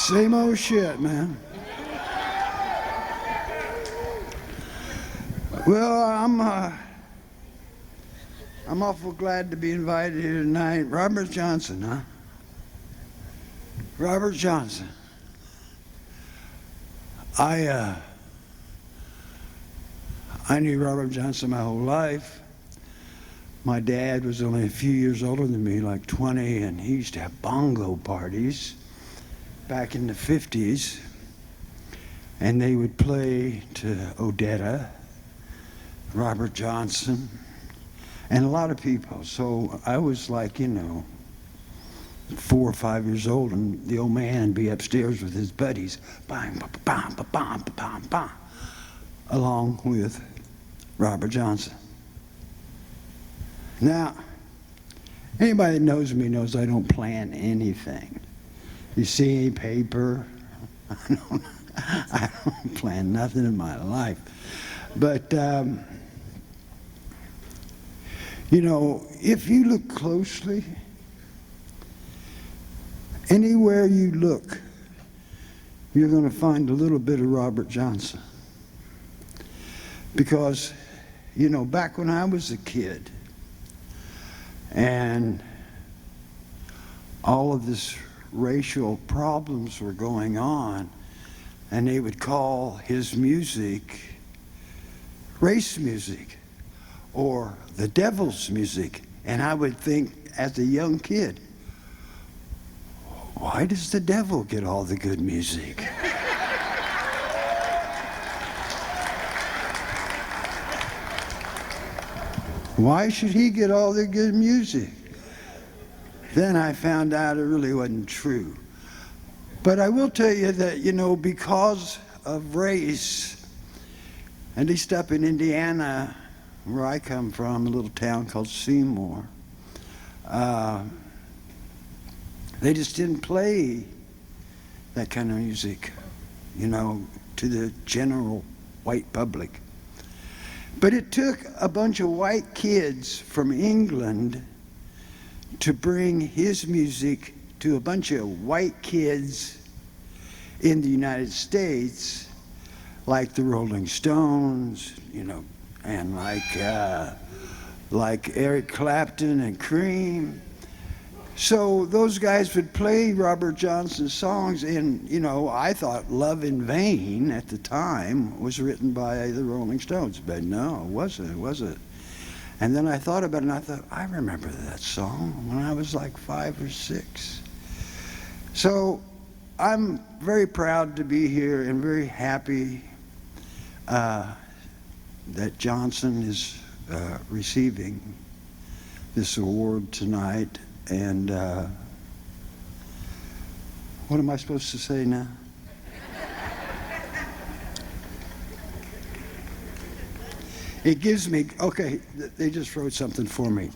Same old shit, man. Well, I'm awful glad to be invited here tonight. Robert Johnson, huh? Robert Johnson. I knew Robert Johnson my whole life. My dad was only a few years older than me, like 20, and he used to have bongo parties back in the 50s. And they would play to Odetta, Robert Johnson, and a lot of people. So I was like, 4 or 5 years old, and the old man would be upstairs with his buddies, bang, ba, bam, ba, bam, ba, bam, bam, along with Robert Johnson. Now, anybody that knows me knows I don't plan anything. You see any paper? I don't plan nothing in my life. But, if you look closely, anywhere you look, you're going to find a little bit of Robert Johnson. Because, back when I was a kid, and all of this racial problems were going on, and they would call his music race music or the devil's music. And I would think as a young kid, why does the devil get all the good music? Why should he get all the good music? Then I found out it really wasn't true. But I will tell you that, because of race, at least up in Indiana, where I come from, a little town called Seymour, they just didn't play that kind of music, to the general white public. But it took a bunch of white kids from England to bring his music to a bunch of white kids in the United States, like the Rolling Stones, and like Eric Clapton and Cream. So those guys would play Robert Johnson's songs, and I thought Love in Vain at the time was written by the Rolling Stones, but no, it wasn't. And then I thought about it, and I thought, I remember that song when I was like 5 or 6. So I'm very proud to be here and very happy that Johnson is receiving this award tonight. And what am I supposed to say now? It gives me, okay, they just wrote something for me.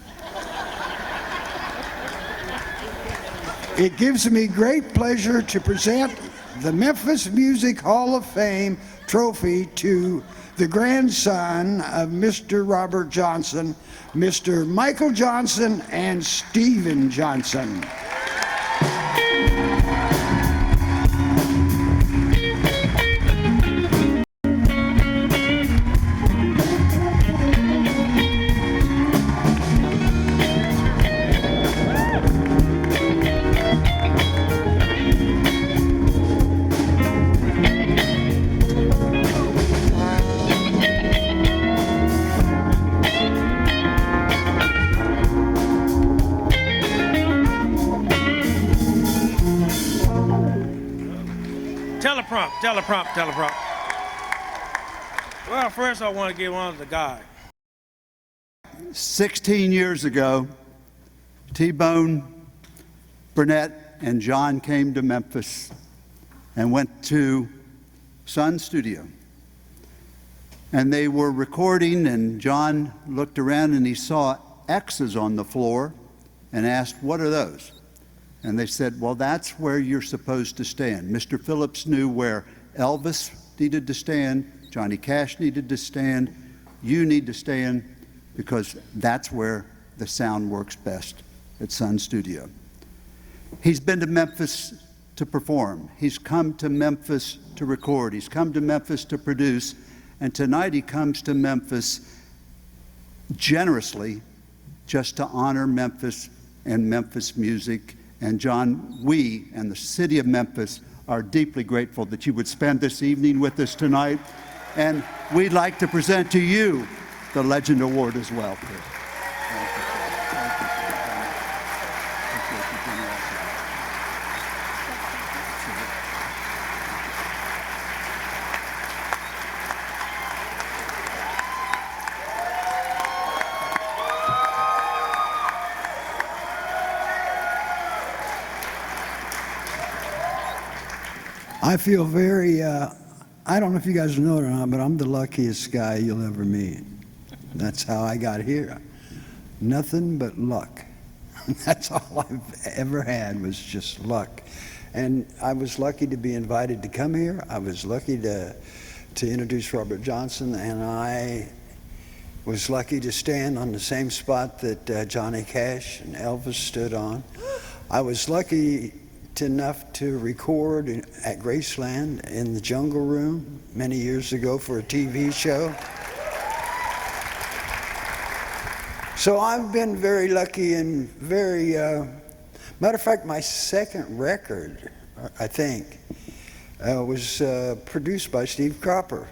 It gives me great pleasure to present the Memphis Music Hall of Fame trophy to the grandson of Mr. Robert Johnson, Mr. Michael Johnson and Stephen Johnson. Teleprompt. Well, first I want to give honor to God. 16 years ago, T-Bone, Burnett, and John came to Memphis and went to Sun Studio. And they were recording, and John looked around and he saw X's on the floor and asked, "What are those?" And they said, "Well, that's where you're supposed to stand." Mr. Phillips knew where Elvis needed to stand, Johnny Cash needed to stand, you need to stand, because that's where the sound works best, at Sun Studio. He's been to Memphis to perform. He's come to Memphis to record. He's come to Memphis to produce. And tonight he comes to Memphis generously just to honor Memphis and Memphis music. And John, we and the city of Memphis are deeply grateful that you would spend this evening with us tonight. And we'd like to present to you the Legend Award as well, please. Thank you. Appreciate your generosity. I feel very, I don't know if you guys know it or not, but I'm the luckiest guy you'll ever meet. That's how I got here. Nothing but luck. That's all I've ever had was just luck. And I was lucky to be invited to come here. I was lucky to introduce Robert Johnson, and I was lucky to stand on the same spot that Johnny Cash and Elvis stood on. I was lucky enough to record at Graceland in the Jungle Room many years ago for a TV show. So I've been very lucky and very, matter of fact, my second record, I think, was produced by Steve Cropper.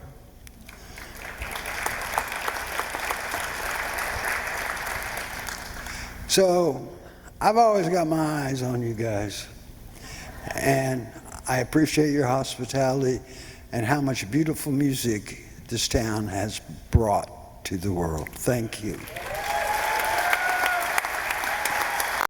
So I've always got my eyes on you guys. And I appreciate your hospitality and how much beautiful music this town has brought to the world. Thank you.